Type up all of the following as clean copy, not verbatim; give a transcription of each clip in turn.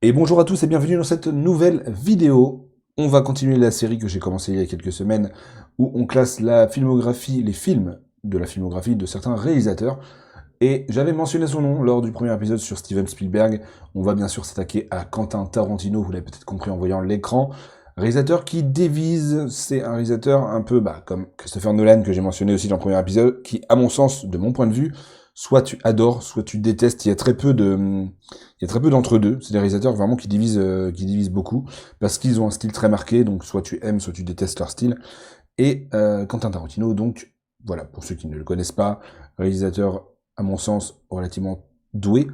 Et bonjour à tous et bienvenue dans cette nouvelle vidéo. On va continuer la série que j'ai commencée il y a quelques semaines où on classe la filmographie, les films de la filmographie de certains réalisateurs. Et j'avais mentionné son nom lors du premier épisode sur Steven Spielberg. On va bien sûr s'attaquer à Quentin Tarantino, vous l'avez peut-être compris en voyant l'écran. Réalisateur qui dévise, c'est un réalisateur un peu comme Christopher Nolan que j'ai mentionné aussi dans le premier épisode, qui à mon sens, de mon point de vue, soit tu adores, soit tu détestes. Il y a très peu d'entre-deux. C'est des réalisateurs vraiment qui divisent beaucoup parce qu'ils ont un style très marqué. Donc soit tu aimes, soit tu détestes leur style. Et Quentin Tarantino, donc voilà, pour ceux qui ne le connaissent pas, réalisateur à mon sens relativement doué,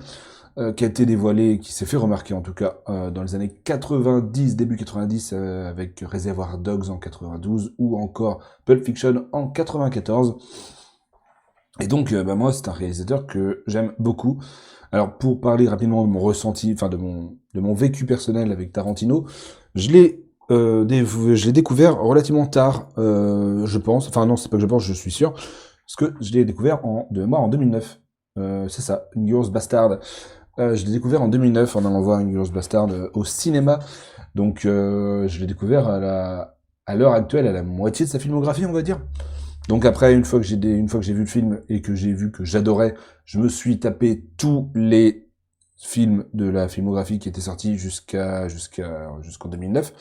qui a été dévoilé, qui s'est fait remarquer en tout cas dans les années 90, début 90, avec Reservoir Dogs en 92 ou encore Pulp Fiction en 94. Et donc, moi, c'est un réalisateur que j'aime beaucoup. Alors, pour parler rapidement de mon ressenti, enfin de mon vécu personnel avec Tarantino, je l'ai je l'ai découvert relativement tard, je pense. Enfin non, c'est pas que je pense, je suis sûr, parce que je l'ai découvert de mémoire en 2009. C'est ça, Inglourious Bastard. Je l'ai découvert en 2009 en allant voir Inglourious Bastard au cinéma. Donc, je l'ai découvert à l'heure actuelle à la moitié de sa filmographie, on va dire. Donc après, une fois que j'ai vu le film et que j'ai vu que j'adorais, je me suis tapé tous les films de la filmographie qui étaient sortis jusqu'en 2009,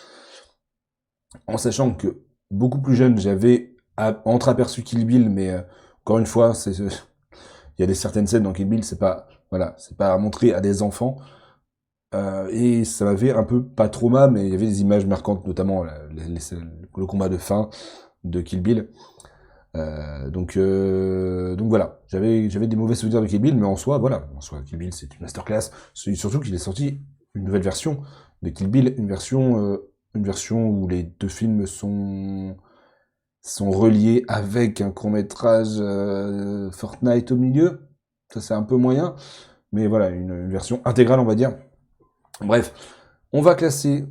en sachant que beaucoup plus jeune, j'avais entreaperçu Kill Bill, mais encore une fois, il y a des certaines scènes dans Kill Bill, c'est pas à montrer à des enfants, et ça m'avait un peu pas trauma, mais il y avait des images marquantes, notamment le combat de fin de Kill Bill. Donc voilà, j'avais des mauvais souvenirs de Kill Bill, mais en soi Kill Bill c'est une masterclass. Surtout qu'il est sorti une nouvelle version de Kill Bill, une version où les deux films sont reliés avec un court métrage Fortnite au milieu. Ça c'est un peu moyen, mais voilà, une version intégrale on va dire. Bref, on va classer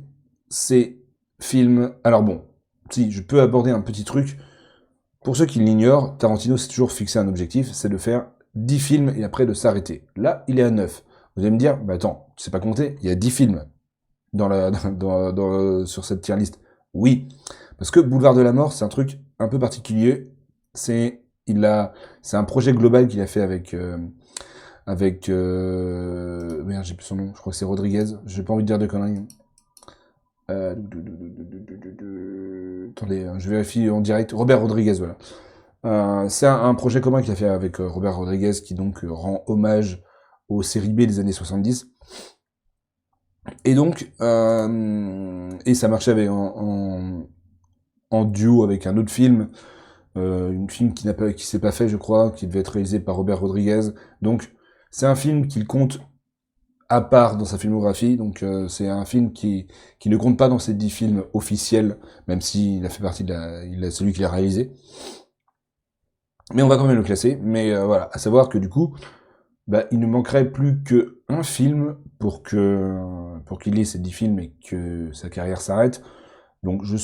ces films. Alors bon, si je peux aborder un petit truc. Pour ceux qui l'ignorent, Tarantino s'est toujours fixé un objectif, c'est de faire 10 films et après de s'arrêter. Là, il est à 9. Vous allez me dire, bah attends, tu sais pas compter, il y a 10 films sur cette tier list. Oui, parce que Boulevard de la Mort, c'est un truc un peu particulier. C'est un projet global qu'il a fait merde, j'ai plus son nom, je crois que c'est Rodriguez, j'ai pas envie de dire de conneries. Attendez, je vérifie en direct. Robert Rodriguez, voilà. C'est un projet commun qu'il a fait avec Robert Rodriguez qui donc rend hommage aux séries B des années 70. Et donc, et ça marchait en duo avec un autre film, une film qui s'est pas fait, je crois, qui devait être réalisé par Robert Rodriguez. Donc, c'est un film qu'il compte à part dans sa filmographie. Donc, c'est un film qui ne compte pas dans ses 10 films officiels, même s'il a fait partie celui qui l'a réalisé. Mais on va quand même le classer. Mais voilà, à savoir que du coup, il ne manquerait plus qu'un film pour qu'il ait ces 10 films et que sa carrière s'arrête. Donc je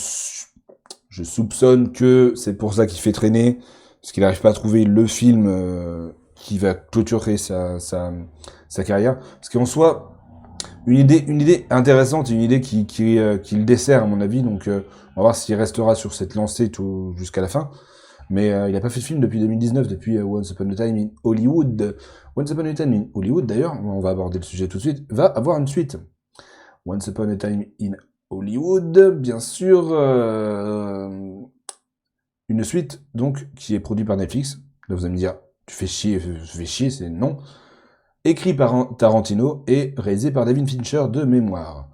soupçonne que c'est pour ça qu'il fait traîner, parce qu'il n'arrive pas à trouver le film qui va clôturer sa carrière. Parce qu'en soi, une idée intéressante, une idée qui le dessert à mon avis. Donc on va voir s'il restera sur cette lancée tout jusqu'à la fin. Mais il n'a pas fait de film depuis 2019, depuis Once Upon a Time in Hollywood. Once Upon a Time in Hollywood, d'ailleurs, on va aborder le sujet tout de suite, va avoir une suite. Once Upon a Time in Hollywood, bien sûr, une suite, donc, qui est produite par Netflix. Là, vous allez me dire, tu fais chier, c'est non. Écrit par Tarantino et réalisé par David Fincher de mémoire.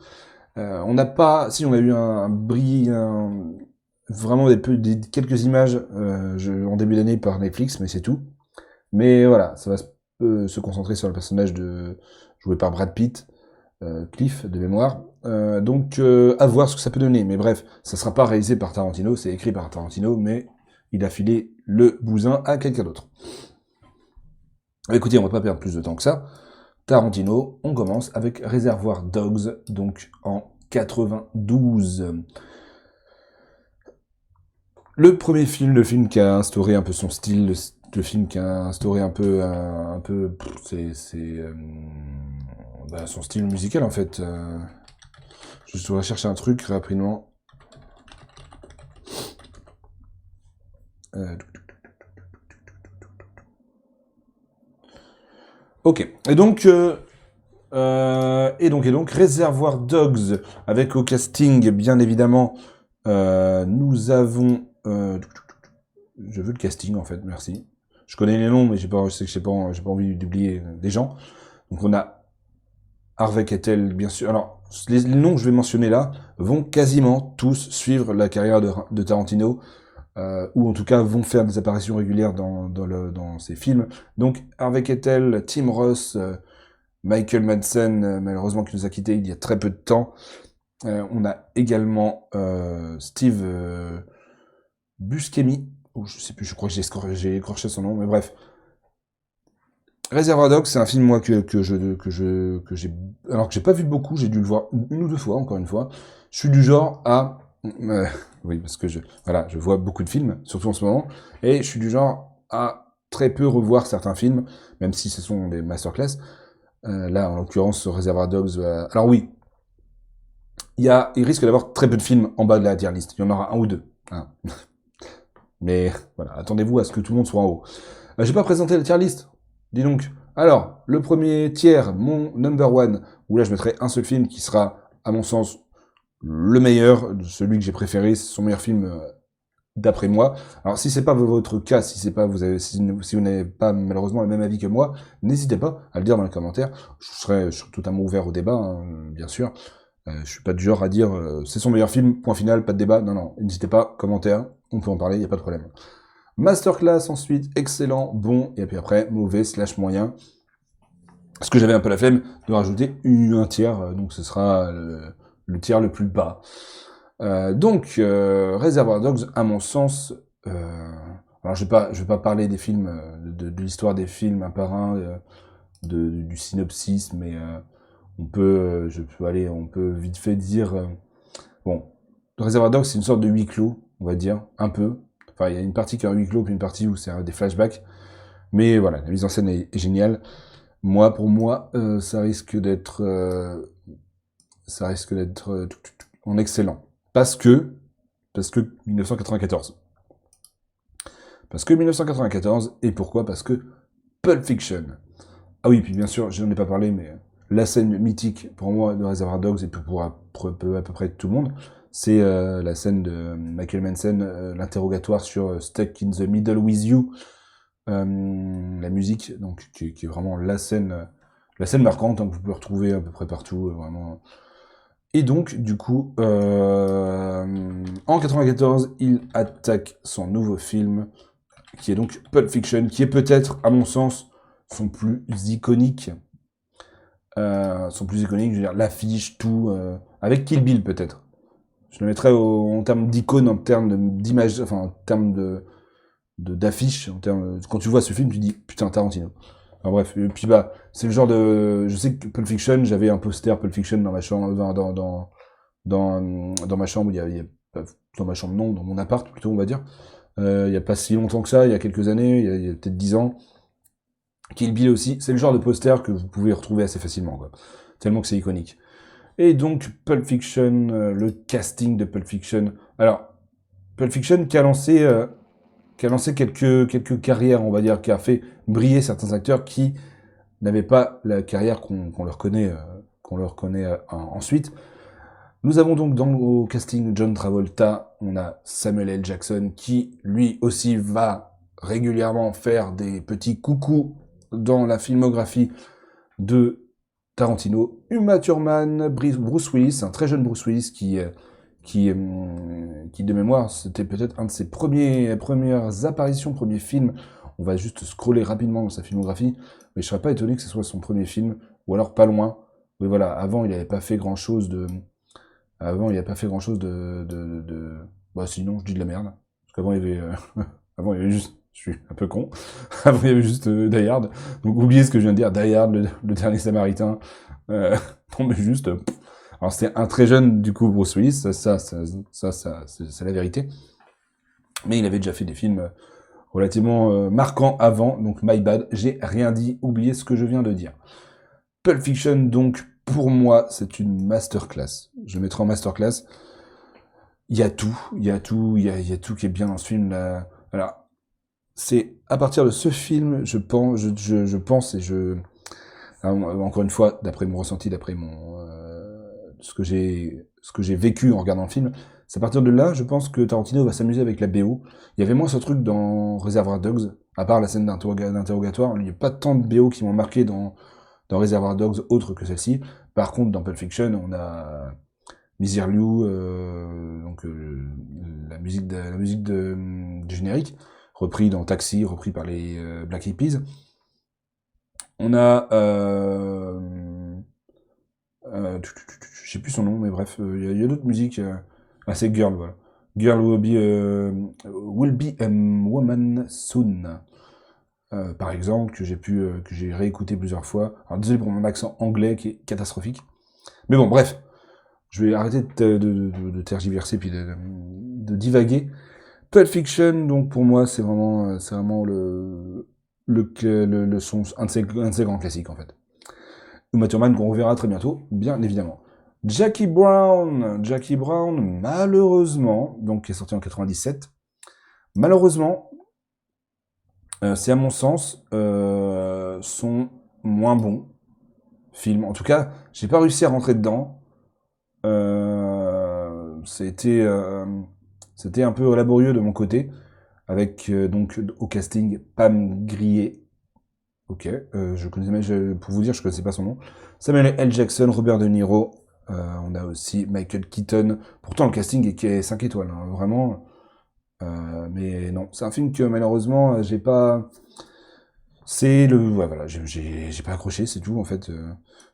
On n'a pas, si on a eu vraiment quelques images en début d'année par Netflix, mais c'est tout. Mais voilà, ça va se concentrer sur le personnage joué par Brad Pitt, Cliff de mémoire. Donc à voir ce que ça peut donner. Mais bref, ça sera pas réalisé par Tarantino, c'est écrit par Tarantino, mais il a filé le bousin à quelqu'un d'autre. Écoutez, on va pas perdre plus de temps que ça. Tarantino, on commence avec Reservoir Dogs, donc en 92. Le premier film, le film qui a instauré un peu son style, le film qui a instauré un peu, Bah, son style musical, en fait. Je dois chercher un truc rapidement. Ok. Et donc, Reservoir Dogs, avec au casting, bien évidemment, nous avons... je veux le casting, en fait, merci. Je connais les noms, mais je sais que j'ai pas envie d'oublier des gens. Donc on a Harvey Keitel, bien sûr. Alors, les noms que je vais mentionner là vont quasiment tous suivre la carrière de Tarantino, ou en tout cas vont faire des apparitions régulières dans ses films. Donc Harvey Keitel, Tim Roth, Michael Madsen, malheureusement qui nous a quittés il y a très peu de temps. On a également Steve Buscemi, je sais plus, je crois que j'ai écorché son nom, mais bref. Reservoir Dogs, c'est un film moi que j'ai alors que j'ai pas vu beaucoup, j'ai dû le voir une ou deux fois, encore une fois. Je suis du genre à oui, parce que je vois beaucoup de films, surtout en ce moment, et je suis du genre à très peu revoir certains films, même si ce sont des masterclass. Là, en l'occurrence, Reservoir Dogs. Alors oui, il risque d'avoir très peu de films en bas de la tier list. Il y en aura un ou deux. Hein. Mais voilà, attendez-vous à ce que tout le monde soit en haut. J'ai pas présenté la tier list. Dis donc. Alors, le premier tiers, mon number one, où là je mettrai un seul film qui sera, à mon sens, le meilleur, celui que j'ai préféré, c'est son meilleur film d'après moi. Alors si c'est pas votre cas, si vous n'avez pas malheureusement le même avis que moi, n'hésitez pas à le dire dans les commentaires. Je serai totalement ouvert au débat, hein, bien sûr. Je suis pas du genre à dire c'est son meilleur film, point final, pas de débat. Non, n'hésitez pas, commentaire, on peut en parler, y a pas de problème. Masterclass ensuite, excellent, bon, et puis après, mauvais / moyen. Parce que j'avais un peu la flemme de rajouter un tiers, donc ce sera le tiers le plus bas. Reservoir Dogs, à mon sens, alors je vais pas parler des films, de l'histoire des films un par un, du synopsis, mais on peut vite fait dire, bon, Reservoir Dogs c'est une sorte de huis clos, on va dire, un peu. Enfin, il y a une partie qui est un huis clos, puis une partie où c'est des flashbacks. Mais voilà, la mise en scène est géniale. Pour moi, ça risque d'être en excellent. Parce que 1994. Parce que 1994, et pourquoi? Parce que Pulp Fiction. Ah oui, puis bien sûr, je n'en ai pas parlé, mais la scène mythique pour moi de Reservoir Dogs, et pour à peu près tout le monde, c'est la scène de Michael Madsen, l'interrogatoire sur Stuck in the Middle with You, la musique, donc qui est vraiment la scène marquante, hein, que vous pouvez retrouver à peu près partout, vraiment. Et donc, du coup, en 94, il attaque son nouveau film, qui est donc Pulp Fiction, qui est peut-être, à mon sens, son plus iconique. Je veux dire, l'affiche, tout, avec Kill Bill peut-être. Je le mettrais en termes d'icône, en termes d'image, enfin en termes d'affiche, quand tu vois ce film, tu dis putain Tarantino. Enfin bref, et puis c'est le genre de, je sais que Pulp Fiction, j'avais un poster Pulp Fiction dans ma chambre, dans ma chambre, dans ma chambre non, dans mon appart plutôt on va dire. Il y a pas si longtemps que ça, il y a quelques années, il y a peut-être 10 ans. Kill Bill aussi, c'est le genre de poster que vous pouvez retrouver assez facilement, quoi. Tellement que c'est iconique. Et donc, Pulp Fiction, le casting de Pulp Fiction. Alors, Pulp Fiction qui a lancé quelques carrières, on va dire, qui a fait briller certains acteurs qui n'avaient pas la carrière qu'on leur connaît, ensuite. Nous avons donc au casting John Travolta, on a Samuel L. Jackson qui, lui aussi, va régulièrement faire des petits coucous dans la filmographie de Tarantino. Uma Thurman, Bruce Willis, un très jeune Bruce Willis qui de mémoire, c'était peut-être un de ses premières apparitions, premier film. On va juste scroller rapidement dans sa filmographie, mais je serais pas étonné que ce soit son premier film, ou alors pas loin. Mais voilà, avant il n'avait pas fait grand chose de... Bah sinon, je dis de la merde. Parce qu'avant, il y avait... Avant, il y avait juste... Je suis un peu con. Avant, il y avait juste Die Hard. Donc, oubliez ce que je viens de dire. Die Hard, le dernier Samaritain. Non, mais juste... Alors, c'était un très jeune, du coup, Bruce Willis. Ça c'est la vérité. Mais il avait déjà fait des films relativement marquants avant. Donc, my bad. J'ai rien dit. Oubliez ce que je viens de dire. Pulp Fiction, donc, pour moi, c'est une masterclass. Je le mettrai en masterclass. Il y a tout, il y a tout, il y a tout qui est bien dans ce film. Là. Alors, c'est à partir de ce film, je pense et je... Alors, encore une fois, d'après mon ressenti, d'après ce que j'ai vécu en regardant le film, c'est à partir de là, je pense que Tarantino va s'amuser avec la BO. Il y avait moins ce truc dans Reservoir Dogs, à part la scène d'interrogatoire. Il n'y a pas tant de BO qui m'ont marqué dans Reservoir Dogs, autre que celle-ci. Par contre, dans Pulp Fiction, on a Misir Liu, donc la musique du générique, repris dans Taxi, repris par les Black Eyed Peas. On a je sais plus son nom, mais bref, il y a d'autres musiques. C'est Girl, voilà. Girl will be a woman soon. Par exemple, que j'ai réécouté plusieurs fois. Alors désolé pour mon accent anglais qui est catastrophique. Mais bon, bref. Je vais arrêter de tergiverser puis de divaguer. Pulp Fiction, donc pour moi, c'est vraiment le son, un de ses grands classiques en fait. Uma Thurman qu'on reverra très bientôt, bien évidemment. Jackie Brown, malheureusement, donc qui est sorti en 97. Malheureusement, c'est à mon sens son moins bon film. En tout cas, j'ai pas réussi à rentrer dedans. C'était un peu laborieux de mon côté, avec donc au casting Pam Grier. Ok, je connaissais, pour vous dire, je connaissais pas son nom. Samuel L. Jackson, Robert De Niro. On a aussi Michael Keaton. Pourtant, le casting est 5 étoiles, hein, vraiment. Mais non, c'est un film que malheureusement, j'ai pas. Ouais, voilà, j'ai pas accroché, c'est tout en fait.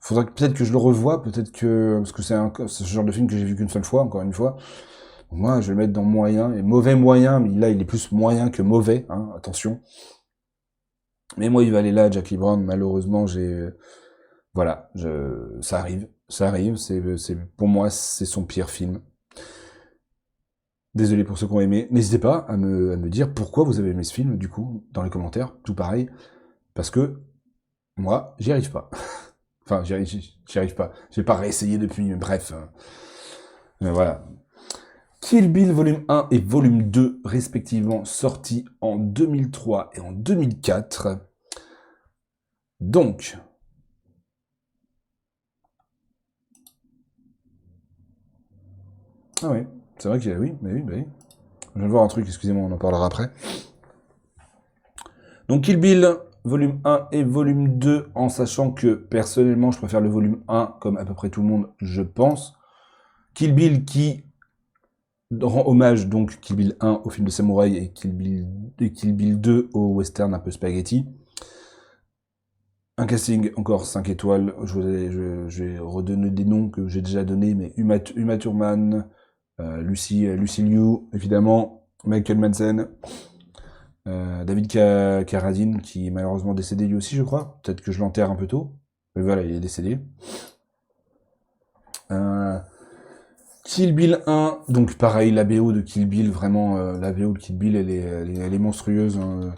Faudrait peut-être que je le revoie, peut-être que parce que c'est ce genre de film que j'ai vu qu'une seule fois, encore une fois. Moi, je vais le mettre dans moyen et mauvais moyen, mais là, il est plus moyen que mauvais, hein, attention. Mais moi, il va aller là, Jackie Brown. Malheureusement, voilà, ça arrive. Pour moi, c'est son pire film. Désolé pour ceux qui ont aimé. N'hésitez pas à me dire pourquoi vous avez aimé ce film, du coup, dans les commentaires, tout pareil. Parce que moi, j'y arrive pas. Enfin, j'y arrive pas. J'ai pas réessayé depuis, mais bref. Mais voilà. Kill Bill volume 1 et volume 2, respectivement, sortis en 2003 et en 2004. Donc, ah oui, c'est vrai qu'il y a, oui, bah oui, bah oui. Je viens de voir un truc, excusez-moi, on en parlera après. Donc Kill Bill, volume 1 et volume 2, en sachant que, personnellement, je préfère le volume 1, comme à peu près tout le monde, je pense. Kill Bill qui rend hommage, donc, Kill Bill 1 au film de samouraï et Kill Bill 2 au western un peu spaghetti. Un casting encore 5 étoiles, je vais redonner des noms que j'ai déjà donnés, mais Uma Thurman, Lucy Liu, évidemment, Michael Madsen, David Carradine, qui est malheureusement décédé lui aussi, je crois. Peut-être que je l'enterre un peu tôt. Mais voilà, il est décédé. Kill Bill 1, donc pareil, la BO de Kill Bill, vraiment, la BO de Kill Bill, elle est monstrueuse. Hein.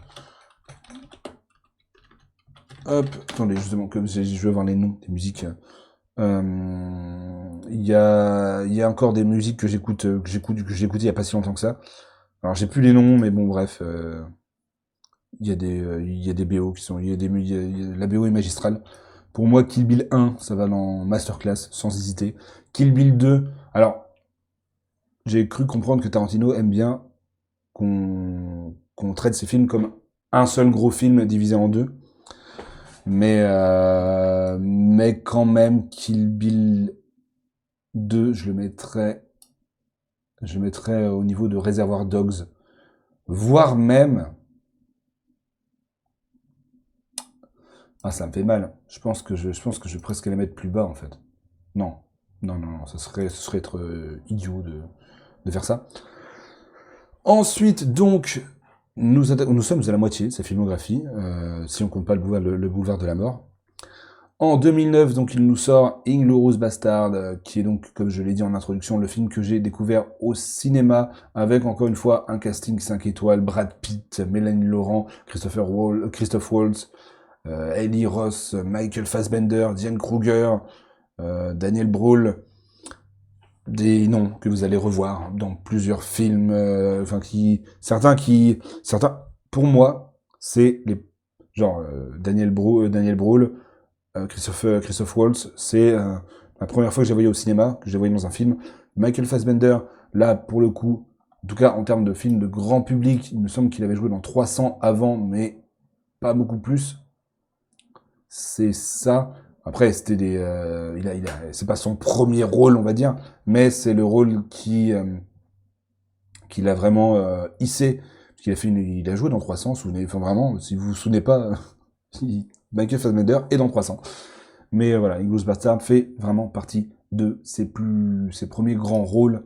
Hop, attendez, justement, comme je veux voir les noms des musiques. Il y a encore des musiques que j'ai écoutées il y a pas si longtemps que ça. Alors j'ai plus les noms, mais bon, bref. Il y a des BO qui sont, la BO est magistrale. Pour moi, Kill Bill 1, ça va dans Masterclass, sans hésiter. Kill Bill 2, alors, j'ai cru comprendre que Tarantino aime bien qu'on traite ces films comme un seul gros film divisé en deux. Mais quand même, Kill Bill 2, je le mettrais au niveau de Reservoir Dogs. Voire même... Ah, ça me fait mal. Je pense que je vais presque les mettre plus bas, en fait. Non. Non, ce serait être idiot de faire ça. Ensuite, donc, nous sommes à la moitié de sa filmographie, si on compte pas le boulevard de la mort. En 2009, donc, il nous sort Inglourious Bastard, qui est donc, comme je l'ai dit en introduction, le film que j'ai découvert au cinéma, avec encore une fois un casting 5 étoiles, Brad Pitt, Mélanie Laurent, Christophe Waltz, Eli Roth, Michael Fassbender, Diane Kruger, Daniel Brühl, des noms que vous allez revoir dans plusieurs films, certains, pour moi, c'est les, genre, Daniel Brühl, Christoph Waltz, c'est la première fois que j'ai voyé au cinéma, que j'ai voyé dans un film. Michael Fassbender, là, pour le coup, en tout cas, en termes de film de grand public, il me semble qu'il avait joué dans 300 avant, mais pas beaucoup plus. C'est ça. Après, c'était c'est pas son premier rôle, on va dire, mais c'est le rôle qu'il a vraiment hissé. Parce qu'il a il a joué dans 300, souvenez, enfin vraiment, si vous vous souvenez pas, Michael Fassbender est dans 300. Mais voilà, Inglourious Bastard fait vraiment partie de ses premiers grands rôles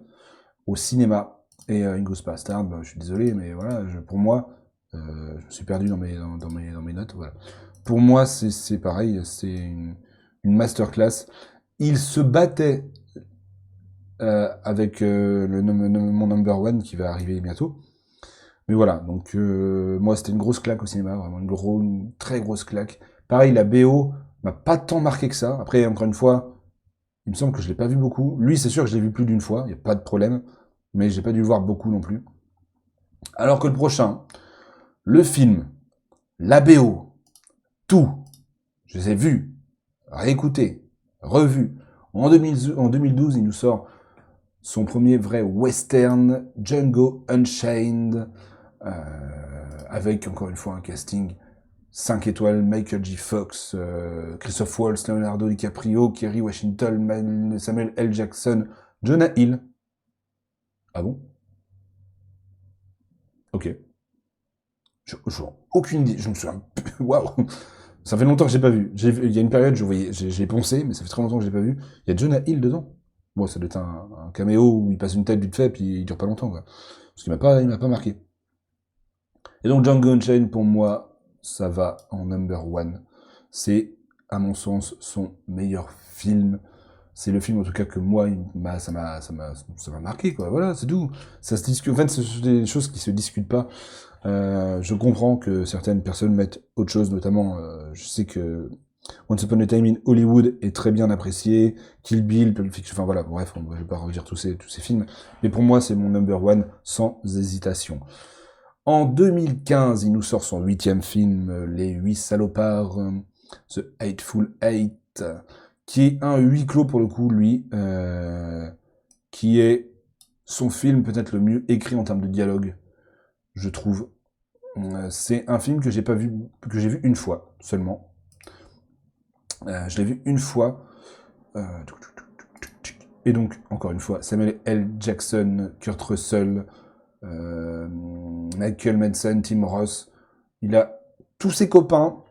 au cinéma. Et Inglourious Bastard, je suis désolé, mais voilà, pour moi, je me suis perdu dans mes notes, voilà. Pour moi, c'est pareil, c'est une masterclass. Il se battait avec mon number one qui va arriver bientôt. Mais voilà, donc moi c'était une grosse claque au cinéma, vraiment une très grosse claque. Pareil, la BO m'a pas tant marqué que ça. Après, encore une fois, il me semble que je l'ai pas vu beaucoup. Lui, c'est sûr que je l'ai vu plus d'une fois, il n'y a pas de problème. Mais j'ai pas dû le voir beaucoup non plus. Alors que le prochain, le film, la BO, tout, je les ai vus, réécoutés, revus. En 2012, il nous sort son premier vrai western, Django Unchained, avec encore une fois un casting 5 étoiles, Michael J. Fox, Christoph Waltz, Leonardo DiCaprio, Kerry Washington, Samuel L. Jackson, Jonah Hill. Ah bon? Ok. Je aucune idée, je me souviens. Waouh! Ça fait longtemps que j'ai pas vu. Il y a une période, j'ai poncé, mais ça fait très longtemps que j'ai pas vu. Il y a Jonah Hill dedans. Bon, ça doit être un caméo où il passe une tête vite fait, puis il dure pas longtemps, quoi. Parce qu'il il m'a pas marqué. Et donc Django Unchained, pour moi, ça va en number one. C'est, à mon sens, son meilleur film. C'est le film, en tout cas, que moi, ça m'a marqué, quoi. Voilà, c'est tout. Ça se discute. En fait, ce sont des choses qui se discutent pas. Je comprends que certaines personnes mettent autre chose, notamment, je sais que Once Upon a Time in Hollywood est très bien apprécié, Kill Bill, Pulp Fiction, enfin voilà, bref, je vais pas redire tous ces films, mais pour moi, c'est mon number one, sans hésitation. En 2015, il nous sort son 8e film, Les 8 salopards, The Hateful Eight, qui est un huis clos pour le coup, lui, qui est son film peut-être le mieux écrit en termes de dialogue, je trouve. C'est un film que j'ai pas vu, que j'ai vu une fois seulement. Je l'ai vu une fois. Et donc, encore une fois, Samuel L. Jackson, Kurt Russell, Michael Madsen, Tim Roth. Il a tous ses copains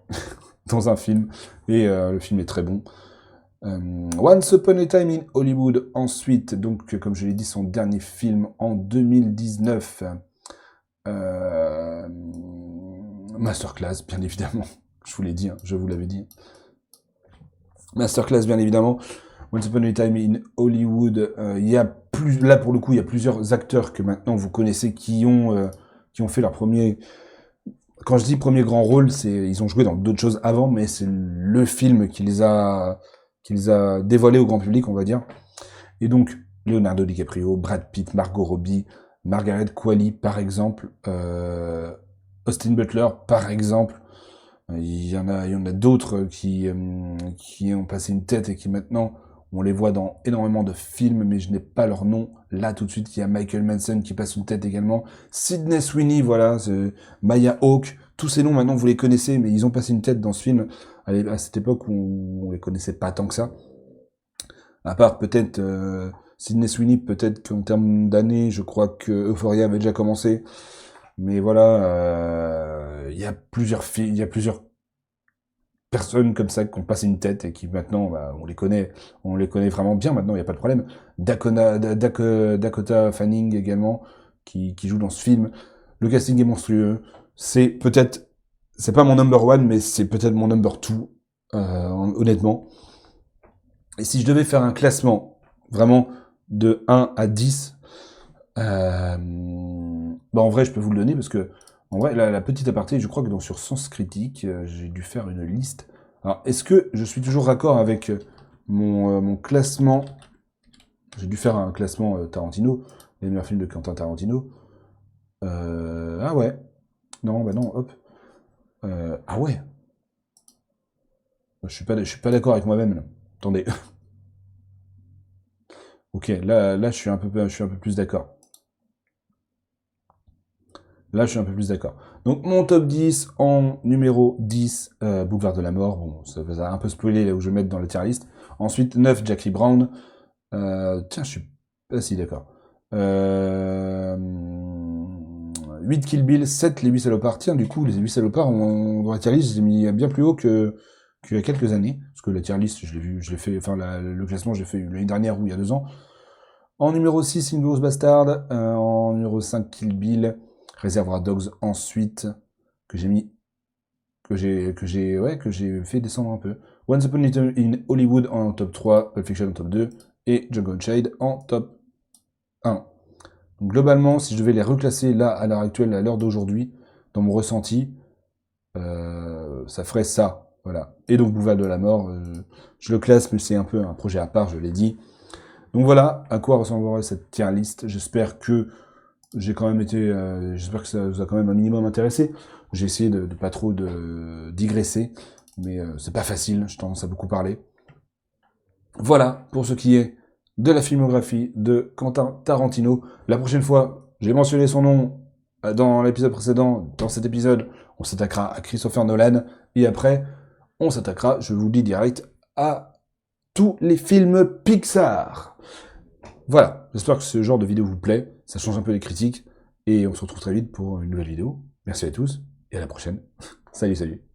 dans un film. Et le film est très bon. Once Upon a Time in Hollywood, ensuite, donc, comme je l'ai dit, son dernier film en 2019. Masterclass, bien évidemment. Je vous l'ai dit, hein, je vous l'avais dit. Masterclass, bien évidemment. Once Upon a Time in Hollywood. Il y a là, pour le coup, il y a plusieurs acteurs que maintenant vous connaissez qui ont fait leur premier. Quand je dis premier grand rôle, ils ont joué dans d'autres choses avant, mais c'est le film qui les a dévoilés au grand public, on va dire. Et donc, Leonardo DiCaprio, Brad Pitt, Margot Robbie, Margaret Qualley, par exemple, Austin Butler, par exemple. Il y en a d'autres qui ont passé une tête et qui maintenant, on les voit dans énormément de films, mais je n'ai pas leur nom là tout de suite. Il y a Michael Madsen qui passe une tête également. Sydney Sweeney, voilà, Maya Hawke. Tous ces noms, maintenant, vous les connaissez, mais ils ont passé une tête dans ce film à cette époque où on les connaissait pas tant que ça. À part peut-être Sydney Sweeney, peut-être qu'en termes d'années, je crois que Euphoria avait déjà commencé. Mais voilà, il y a plusieurs personnes comme ça qui ont passé une tête et qui maintenant, on les connaît vraiment bien maintenant, il n'y a pas de problème. Dakota Fanning également, qui joue dans ce film. Le casting est monstrueux. C'est pas mon number one, mais c'est peut-être mon number two, honnêtement. Et si je devais faire un classement, vraiment, de 1 à 10, en vrai, je peux vous le donner parce que En vrai, la petite aparté, je crois que sur Sens Critique, j'ai dû faire une liste. Alors, est-ce que je suis toujours raccord avec mon classement? J'ai dû faire un classement Tarantino, les meilleurs films de Quentin Tarantino. Ah ouais. Non, bah non, hop. Ah ouais. Je suis pas d'accord avec moi-même, là. Attendez. Ok, là, je suis un peu plus d'accord. Là, je suis un peu plus d'accord. Donc, mon top 10, en numéro 10, Boulevard de la Mort. Bon, ça va un peu spoiler là où je vais mettre dans la tier list. Ensuite, 9, Jackie Brown. Tiens, je suis pas si d'accord. 8, Kill Bill. 7, Les 8 salopards. Tiens, du coup, les 8 salopards, dans la tier list, je les ai mis bien plus haut qu'il y a quelques années. Parce que la tier list, je l'ai fait, enfin, le classement, j'ai fait l'année dernière ou il y a 2 ans. En numéro 6, Inglourious Bastard. En numéro 5, Kill Bill. Reservoir Dogs ensuite, que j'ai mis, que j'ai fait descendre un peu. Once Upon a Time in Hollywood en top 3, Pulp Fiction en top 2, et Django Unchained en top 1. Donc globalement, si je devais les reclasser là, à l'heure actuelle, à l'heure d'aujourd'hui, dans mon ressenti, ça ferait ça. Voilà. Et donc Boulevard de la Mort, je le classe, mais c'est un peu un projet à part, je l'ai dit. Donc voilà à quoi ressemblera cette tier list. J'espère que j'ai quand même été, j'espère que ça vous a quand même un minimum intéressé. J'ai essayé de pas trop digresser, mais c'est pas facile, je tendance à beaucoup parler. Voilà pour ce qui est de la filmographie de Quentin Tarantino. La prochaine fois, j'ai mentionné son nom dans l'épisode précédent. Dans cet épisode, on s'attaquera à Christopher Nolan, et après, on s'attaquera, je vous le dis direct, à tous les films Pixar. Voilà, j'espère que ce genre de vidéo vous plaît, ça change un peu les critiques, et on se retrouve très vite pour une nouvelle vidéo. Merci à tous, et à la prochaine. Salut, salut.